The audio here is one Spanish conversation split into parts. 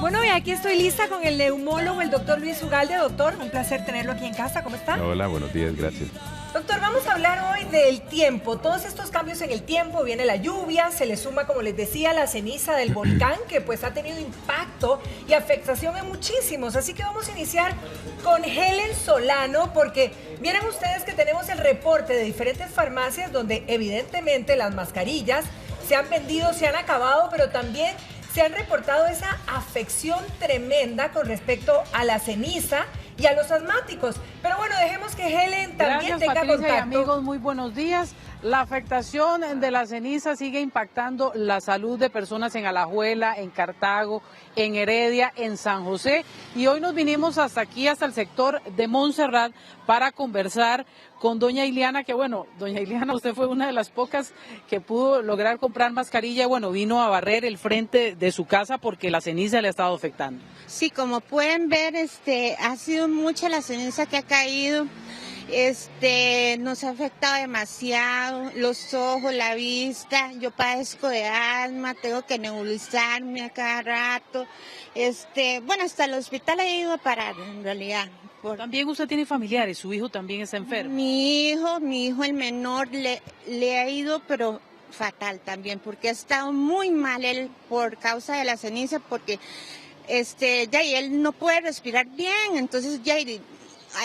Bueno, y aquí estoy lista con el neumólogo, el doctor Luis Ugalde. Doctor, un placer tenerlo aquí en casa. ¿Cómo está? Hola, buenos días, gracias. Doctor, vamos a hablar hoy del tiempo. Todos estos cambios en el tiempo, viene la lluvia, se le suma, como les decía, la ceniza del volcán, que pues ha tenido impacto y afectación en muchísimos. Así que vamos a iniciar con Helen Solano, porque vieran ustedes que tenemos el reporte de diferentes farmacias donde evidentemente las mascarillas se han vendido, se han acabado, pero también se han reportado esa afección tremenda con respecto a la ceniza y a los asmáticos. Pero bueno, dejemos que Helen también tenga Patricia, contacto. Y amigos, muy buenos días. La afectación de la ceniza sigue impactando la salud de personas en Alajuela, en Cartago, en Heredia, en San José. Y hoy nos vinimos hasta aquí, hasta el sector de Montserrat, para conversar con doña Iliana, que bueno, doña Iliana, usted fue una de las pocas que pudo lograr comprar mascarilla. Bueno, vino a barrer el frente de su casa porque la ceniza le ha estado afectando. Sí, como pueden ver, ha sido mucha la ceniza que ha caído. Nos ha afectado demasiado, los ojos, la vista. Yo padezco de asma, tengo que nebulizarme a cada rato. Bueno, hasta el hospital he ido a parar, en realidad. También usted tiene familiares, su hijo también está enfermo. Mi hijo, el menor, le ha ido, pero fatal también, porque ha estado muy mal él por causa de la ceniza, porque y él no puede respirar bien, entonces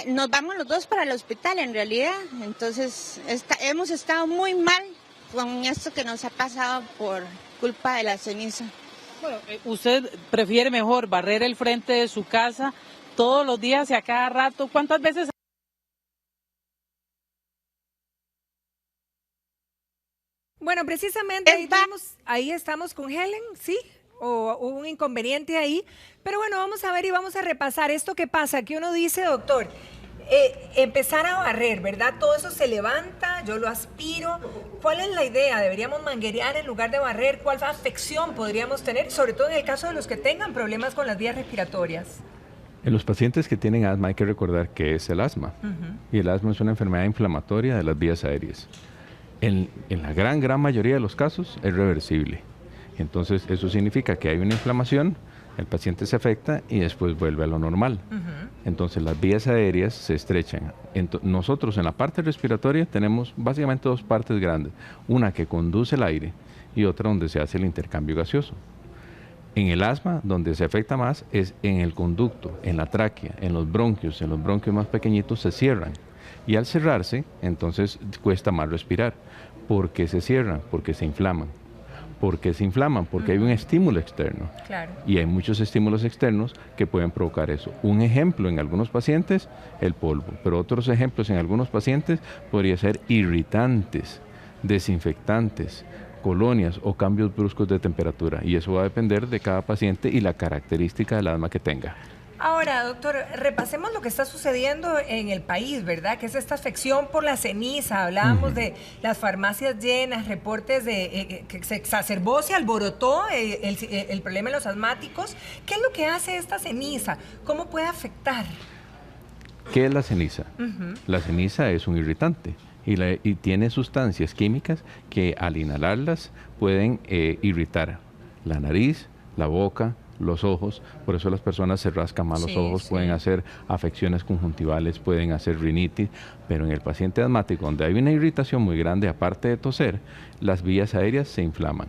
nos vamos los dos para el hospital en realidad. Entonces hemos estado muy mal con esto que nos ha pasado por culpa de la ceniza. Bueno, usted prefiere mejor barrer el frente de su casa todos los días y a cada rato. ¿Cuántas veces? Bueno, precisamente ahí estamos con Helen, ¿sí? O hubo un inconveniente ahí, pero bueno, vamos a ver y vamos a repasar esto que pasa, que uno dice, doctor, empezar a barrer, ¿verdad? Todo eso se levanta, yo lo aspiro. ¿Cuál es la idea? ¿Deberíamos manguerear en lugar de barrer? ¿Cuál afección podríamos tener? Sobre todo en el caso de los que tengan problemas con las vías respiratorias. En los pacientes que tienen asma hay que recordar que es el asma. Y el asma es una enfermedad inflamatoria de las vías aéreas. En la gran mayoría de los casos es reversible. Entonces, eso significa que hay una inflamación, el paciente se afecta y después vuelve a lo normal. Entonces, las vías aéreas se estrechan. Nosotros en la parte respiratoria tenemos básicamente dos partes grandes. Una que conduce el aire y otra donde se hace el intercambio gaseoso. En el asma, donde se afecta más es en el conducto, en la tráquea, en los bronquios más pequeñitos se cierran. Y al cerrarse, entonces cuesta más respirar. ¿Por qué se cierran? Porque se inflaman. ¿Por qué se inflaman? Porque hay un estímulo externo. Claro. Y hay muchos estímulos externos que pueden provocar eso. Un ejemplo en algunos pacientes, el polvo. Pero otros ejemplos en algunos pacientes podría ser irritantes, desinfectantes, colonias o cambios bruscos de temperatura. Y eso va a depender de cada paciente y la característica del asma que tenga. Ahora, doctor, repasemos lo que está sucediendo en el país, ¿verdad? Que es esta afección por la ceniza. Hablábamos de las farmacias llenas, reportes de que se exacerbó, se alborotó el problema de los asmáticos. ¿Qué es lo que hace esta ceniza? ¿Cómo puede afectar? ¿Qué es la ceniza? La ceniza es un irritante y tiene sustancias químicas que al inhalarlas pueden irritar la nariz, la boca, los ojos. Por eso las personas se rascan más los ojos, pueden hacer afecciones conjuntivales, pueden hacer rinitis, pero en el paciente asmático, donde hay una irritación muy grande, aparte de toser, las vías aéreas se inflaman.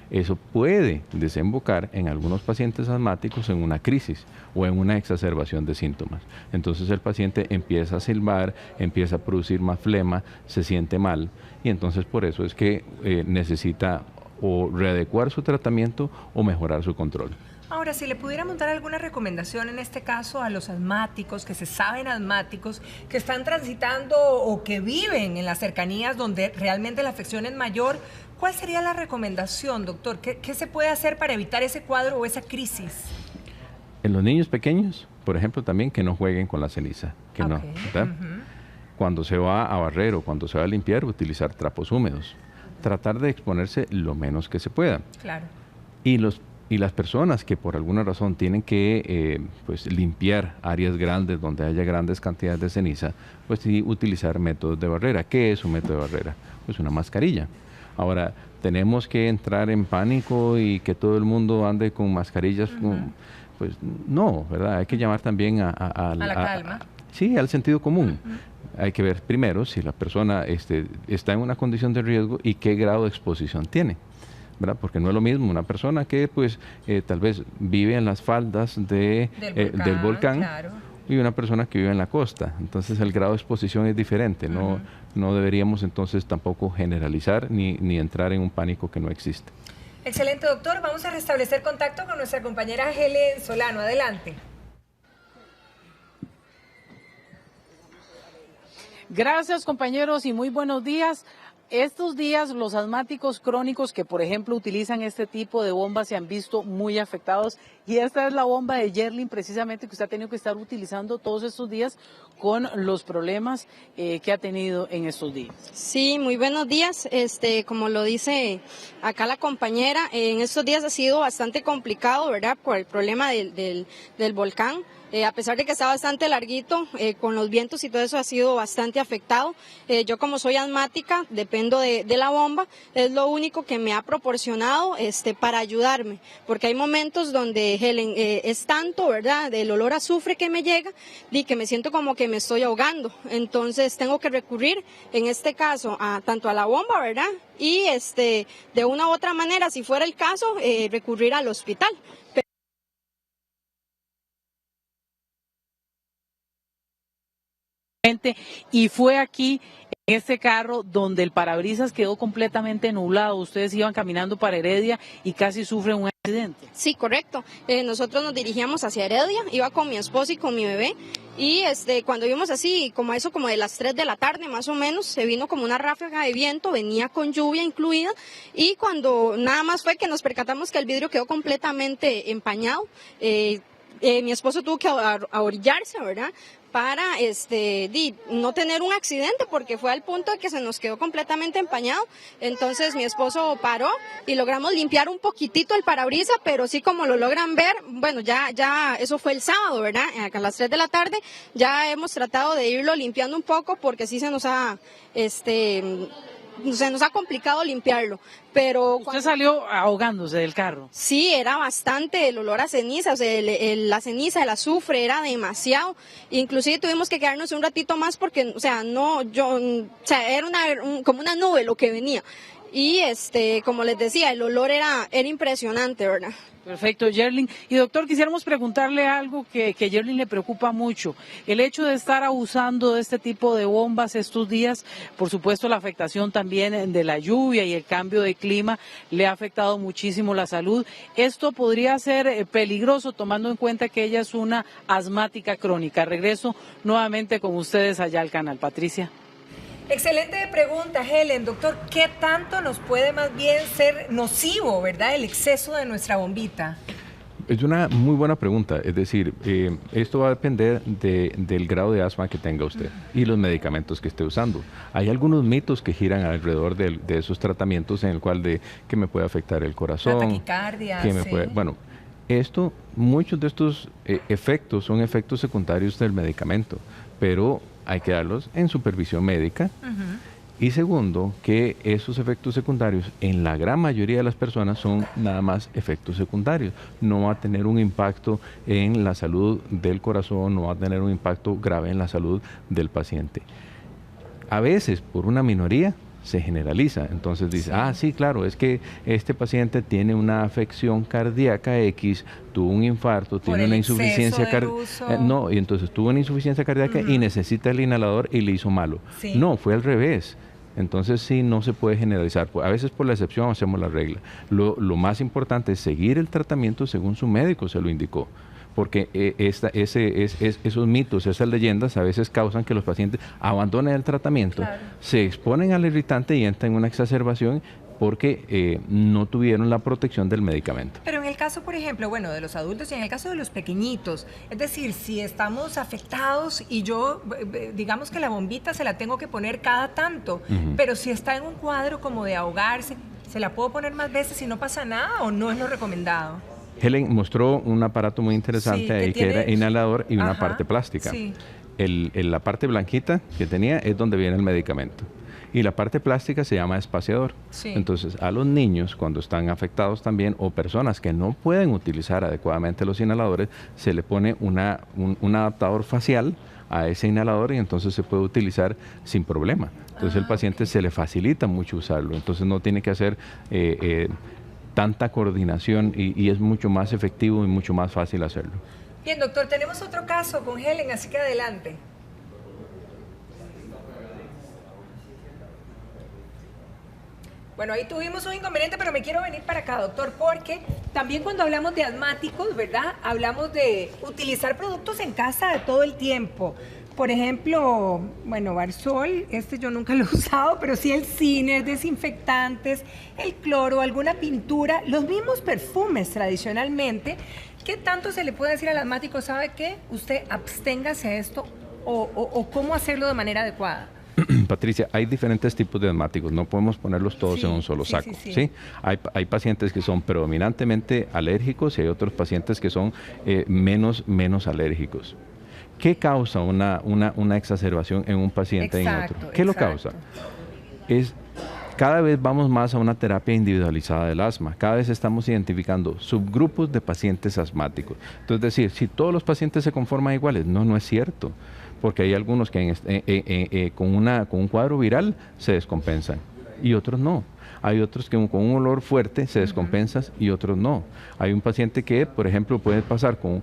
Eso puede desembocar en algunos pacientes asmáticos en una crisis o en una exacerbación de síntomas. Entonces el paciente empieza a silbar, empieza a producir más flema, se siente mal y entonces por eso es que necesita o readecuar su tratamiento o mejorar su control. Ahora, si le pudiéramos dar alguna recomendación en este caso a los asmáticos, que se saben asmáticos, que están transitando o que viven en las cercanías donde realmente la afección es mayor, ¿cuál sería la recomendación, doctor? ¿Qué se puede hacer para evitar ese cuadro o esa crisis? En los niños pequeños, por ejemplo, también que no jueguen con la ceniza, que no, ¿verdad? Cuando se va a barrer o cuando se va a limpiar, utilizar trapos húmedos. Tratar de exponerse lo menos que se pueda. Claro. Y las personas que por alguna razón tienen que limpiar áreas grandes donde haya grandes cantidades de ceniza, pues sí utilizar métodos de barrera. ¿Qué es un método de barrera? Pues una mascarilla. Ahora, tenemos que entrar en pánico y que todo el mundo ande con mascarillas, pues no, ¿verdad? Hay que llamar también a la calma. Sí, al sentido común. Hay que ver primero si la persona está en una condición de riesgo y qué grado de exposición tiene, ¿verdad? Porque no es lo mismo una persona que pues tal vez vive en las faldas del volcán claro, y una persona que vive en la costa. Entonces el grado de exposición es diferente. No deberíamos entonces tampoco generalizar ni entrar en un pánico que no existe. Excelente, doctor. Vamos a restablecer contacto con nuestra compañera Helen Solano. Adelante. Gracias, compañeros, y muy buenos días. Estos días los asmáticos crónicos que, por ejemplo, utilizan este tipo de bombas se han visto muy afectados, y esta es la bomba de Yerlin precisamente que usted ha tenido que estar utilizando todos estos días con los problemas que ha tenido en estos días. Sí, muy buenos días. Como lo dice acá la compañera, en estos días ha sido bastante complicado, ¿verdad? Por el problema del volcán. A pesar de que está bastante larguito, con los vientos y todo eso ha sido bastante afectado. Yo como soy asmática, dependo de la bomba, es lo único que me ha proporcionado para ayudarme, porque hay momentos donde, Helen, es tanto, ¿verdad?, del olor a azufre que me llega, y que me siento como que me estoy ahogando. Entonces tengo que recurrir, en este caso, tanto a la bomba, ¿verdad?, y de una u otra manera, si fuera el caso, recurrir al hospital. Y fue aquí, en este carro, donde el parabrisas quedó completamente nublado. Ustedes iban caminando para Heredia y casi sufren un accidente. Sí, correcto. Nosotros nos dirigíamos hacia Heredia, iba con mi esposo y con mi bebé, y cuando vimos así, como de las 3 de la tarde más o menos, se vino como una ráfaga de viento, venía con lluvia incluida, y cuando nada más fue que nos percatamos que el vidrio quedó completamente empañado, mi esposo tuvo que ahorillarse, ¿verdad?, para no tener un accidente, porque fue al punto de que se nos quedó completamente empañado. Entonces mi esposo paró y logramos limpiar un poquitito el parabrisas, pero sí, como lo logran ver, bueno, ya eso fue el sábado, ¿verdad? A las 3 de la tarde ya hemos tratado de irlo limpiando un poco, porque sí se nos ha complicado limpiarlo. Pero ¿usted salió ahogándose del carro? Sí, era bastante el olor a ceniza, la ceniza, el azufre era demasiado. Inclusive tuvimos que quedarnos un ratito más porque, era como una nube lo que venía. Y como les decía, el olor era impresionante, ¿verdad? Perfecto, Yerlin. Y doctor, quisiéramos preguntarle algo que Yerlin le preocupa mucho. El hecho de estar abusando de este tipo de bombas estos días, por supuesto la afectación también de la lluvia y el cambio de clima le ha afectado muchísimo la salud. Esto podría ser peligroso tomando en cuenta que ella es una asmática crónica. Regreso nuevamente con ustedes allá al canal. Patricia. Excelente pregunta, Helen. Doctor, ¿qué tanto nos puede más bien ser nocivo, verdad, el exceso de nuestra bombita? Es una muy buena pregunta. Es decir, esto va a depender del grado de asma que tenga usted y los medicamentos que esté usando. Hay algunos mitos que giran alrededor de esos tratamientos, en el cual que me puede afectar el corazón. La taquicardia, que me puede, bueno, muchos de estos efectos son efectos secundarios del medicamento, pero hay que darlos en supervisión médica. Y segundo, que esos efectos secundarios en la gran mayoría de las personas son nada más efectos secundarios. No va a tener un impacto en la salud del corazón, no va a tener un impacto grave en la salud del paciente. A veces, por una minoría, se generaliza. Entonces dice, sí, claro, es que este paciente tiene una afección cardíaca X, tuvo un infarto, tiene una insuficiencia cardíaca. No, y entonces tuvo una insuficiencia cardíaca y necesita el inhalador y le hizo malo. Sí. No, fue al revés. Entonces sí, no se puede generalizar. A veces por la excepción hacemos la regla. Lo más importante es seguir el tratamiento según su médico se lo indicó. Porque esos mitos, esas leyendas a veces causan que los pacientes abandonen el tratamiento, se exponen al irritante y entran en una exacerbación porque no tuvieron la protección del medicamento. Pero en el caso, por ejemplo, de los adultos y en el caso de los pequeñitos, es decir, si estamos afectados y yo, digamos que la bombita se la tengo que poner cada tanto, pero si está en un cuadro como de ahogarse, ¿se la puedo poner más veces y no pasa nada o no es lo recomendado? Helen mostró un aparato muy interesante ahí que era inhalador y una parte plástica. Sí. La parte blanquita que tenía es donde viene el medicamento. Y la parte plástica se llama espaciador. Sí. Entonces, a los niños, cuando están afectados también, o personas que no pueden utilizar adecuadamente los inhaladores, se le pone un adaptador facial a ese inhalador y entonces se puede utilizar sin problema. Entonces el paciente se le facilita mucho usarlo, entonces no tiene que hacer tanta coordinación y es mucho más efectivo y mucho más fácil hacerlo. Bien, doctor, tenemos otro caso con Helen, así que adelante. Bueno, ahí tuvimos un inconveniente, pero me quiero venir para acá, doctor, porque también cuando hablamos de asmáticos, ¿verdad? Hablamos de utilizar productos en casa de todo el tiempo. Por ejemplo, bueno, Barsol, yo nunca lo he usado, pero sí el Ciner, desinfectantes, el cloro, alguna pintura, los mismos perfumes tradicionalmente. ¿Qué tanto se le puede decir al asmático? ¿Sabe qué? Usted absténgase a esto o cómo hacerlo de manera adecuada. Patricia, hay diferentes tipos de asmáticos, no podemos ponerlos todos en un solo saco. ¿Sí? Hay pacientes que son predominantemente alérgicos y hay otros pacientes que son menos alérgicos. ¿Qué causa una exacerbación en un paciente y en otro? ¿Qué lo causa? Cada vez vamos más a una terapia individualizada del asma. Cada vez estamos identificando subgrupos de pacientes asmáticos. Entonces, es decir, si todos los pacientes se conforman iguales, no es cierto. Porque hay algunos que con un cuadro viral se descompensan y otros no. Hay otros que con un olor fuerte se descompensan y otros no. Hay un paciente que, por ejemplo, puede pasar con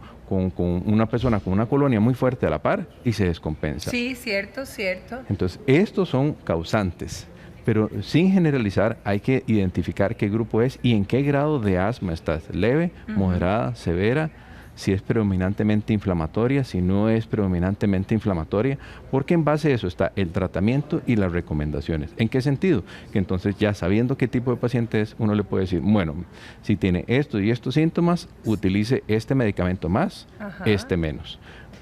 una persona con una colonia muy fuerte a la par y se descompensa. Sí, cierto. Entonces, estos son causantes. Pero sin generalizar, hay que identificar qué grupo es y en qué grado de asma estás. Leve, moderada, severa, si es predominantemente inflamatoria, si no es predominantemente inflamatoria, porque en base a eso está el tratamiento y las recomendaciones. ¿En qué sentido? Que entonces ya sabiendo qué tipo de paciente es, uno le puede decir, bueno, si tiene estos y estos síntomas, utilice este medicamento más, este menos.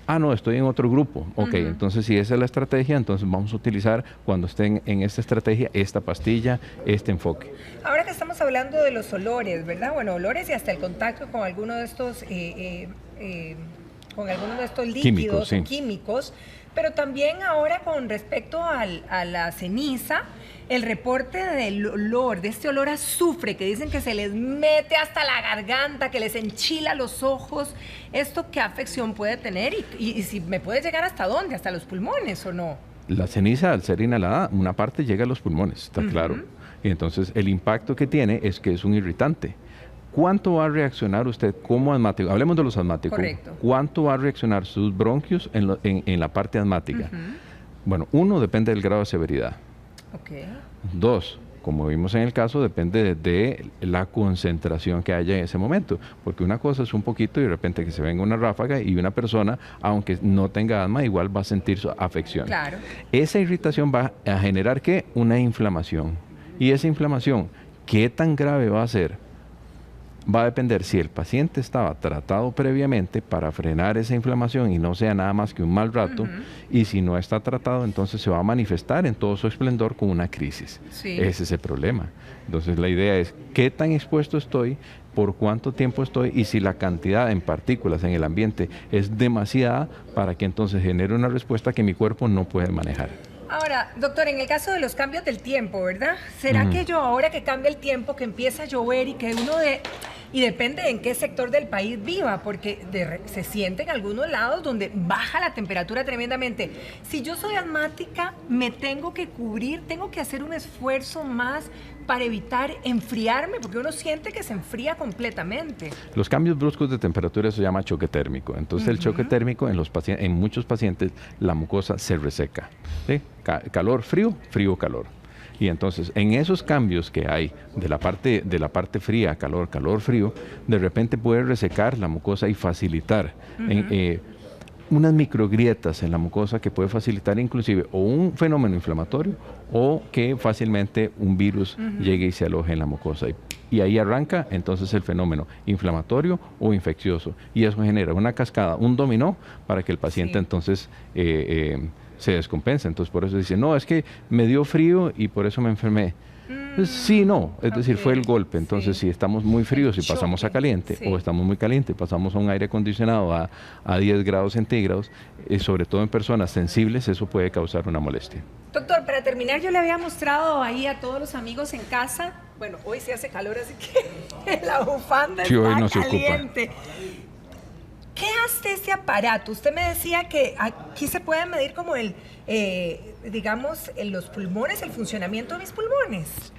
Ah, no, estoy en otro grupo. Ok, entonces si esa es la estrategia, entonces vamos a utilizar cuando estén en esta estrategia, esta pastilla, este enfoque. Ahora que estamos hablando de los olores, ¿verdad? Bueno, olores y hasta el contacto con alguno de estos, líquidos químicos, pero también ahora con respecto a la ceniza, el reporte del olor, de este olor a azufre que dicen que se les mete hasta la garganta, que les enchila los ojos, ¿esto qué afección puede tener? Y si me puede llegar hasta dónde, hasta los pulmones o no. La ceniza, al ser inhalada, una parte llega a los pulmones, está claro. Y entonces el impacto que tiene es que es un irritante. ¿Cuánto va a reaccionar usted como asmático? Hablemos de los asmáticos. Correcto. ¿Cuánto va a reaccionar sus bronquios en la parte asmática? Bueno, 1, depende del grado de severidad. 2, como vimos en el caso, depende de la concentración que haya en ese momento. Porque una cosa es un poquito y de repente que se venga una ráfaga y una persona, aunque no tenga asma, igual va a sentir su afección. Claro. Esa irritación va a generar, ¿qué? Una inflamación. Y esa inflamación, ¿qué tan grave va a ser? Va a depender si el paciente estaba tratado previamente para frenar esa inflamación y no sea nada más que un mal rato, y si no está tratado, entonces se va a manifestar en todo su esplendor con una crisis. Ese es el problema. Entonces la idea es qué tan expuesto estoy, por cuánto tiempo estoy y si la cantidad en partículas en el ambiente es demasiada para que entonces genere una respuesta que mi cuerpo no puede manejar. Ahora, doctor, en el caso de los cambios del tiempo, ¿verdad? ¿Será que yo ahora que cambia el tiempo, que empieza a llover y que y depende en qué sector del país viva, porque se siente en algunos lados donde baja la temperatura tremendamente. Si yo soy asmática, me tengo que cubrir, tengo que hacer un esfuerzo más para evitar enfriarme, porque uno siente que se enfría completamente. Los cambios bruscos de temperatura se llama choque térmico. Entonces el choque térmico en muchos pacientes la mucosa se reseca. ¿Sí? Calor, frío, frío, calor. Y entonces, en esos cambios que hay de la parte fría, calor, calor, frío, de repente puede resecar la mucosa y facilitar unas microgrietas en la mucosa que puede facilitar inclusive o un fenómeno inflamatorio o que fácilmente un virus llegue y se aloje en la mucosa. Y ahí arranca entonces el fenómeno inflamatorio o infeccioso. Y eso genera una cascada, un dominó para que el paciente entonces se descompensa. Entonces por eso dice, no, es que me dio frío y por eso me enfermé. Sí, no, es decir, fue el golpe. Entonces, si estamos muy fríos y pasamos a caliente, sí. o estamos muy caliente y pasamos a un aire acondicionado a 10 grados centígrados, sobre todo en personas sensibles, eso puede causar una molestia. Doctor, para terminar, yo le había mostrado ahí a todos los amigos en casa, bueno, hoy sí hace calor, así que la bufanda Sí, hoy está no se ocupa. caliente. ¿Qué hace este aparato? Usted me decía que aquí se puede medir como digamos, los pulmones, el funcionamiento de mis pulmones.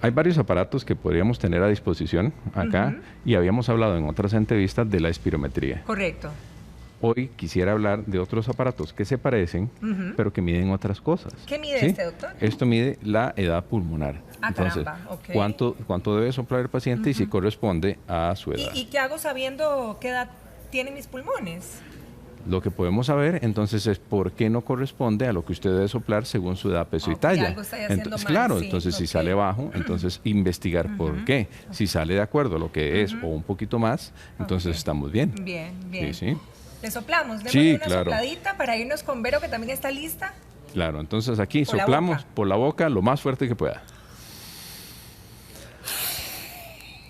Hay varios aparatos que podríamos tener a disposición acá y habíamos hablado en otras entrevistas de la espirometría. Correcto. Hoy quisiera hablar de otros aparatos que se parecen, pero que miden otras cosas. ¿Qué mide ¿Sí? este, doctor? Esto mide la edad pulmonar. Ah, Entonces, caramba, ok. cuánto debe soplar el paciente y si corresponde a su edad. ¿Y qué hago sabiendo qué edad tienen mis pulmones? Lo que podemos saber entonces es por qué no corresponde a lo que usted debe soplar según su edad, peso y talla. Algo estoy haciendo mal, claro, sí, entonces si ok. sale bajo, entonces investigar por qué. Si sale de acuerdo a lo que es o un poquito más, entonces estamos bien. Bien, bien. Sí, sí. ¿Le soplamos? Démosle Sí, una claro. sopladita para irnos con Vero, que también está lista. Claro, entonces aquí Por la soplamos boca. por la boca lo más fuerte que pueda.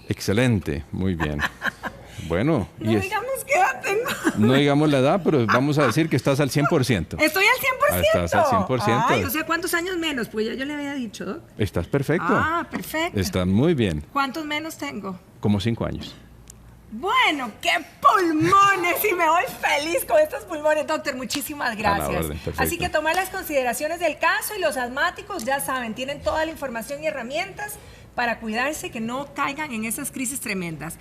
Excelente, muy bien. Bueno, No digamos qué edad tengo. no digamos la edad, pero vamos a decir que estás al 100%. Estoy al 100%. Estás al 100%. Ay, o sea, ¿cuántos años menos? Pues ya yo le había dicho, ¿no? Estás perfecto. Ah, perfecto. Estás muy bien. ¿Cuántos menos tengo? Como 5 años. Bueno, qué pulmones y me voy feliz con estos pulmones, doctor. Muchísimas gracias. orden, perfecto. Así que tomar las consideraciones del caso y los asmáticos, ya saben, tienen toda la información y herramientas para cuidarse, que no caigan en esas crisis tremendas.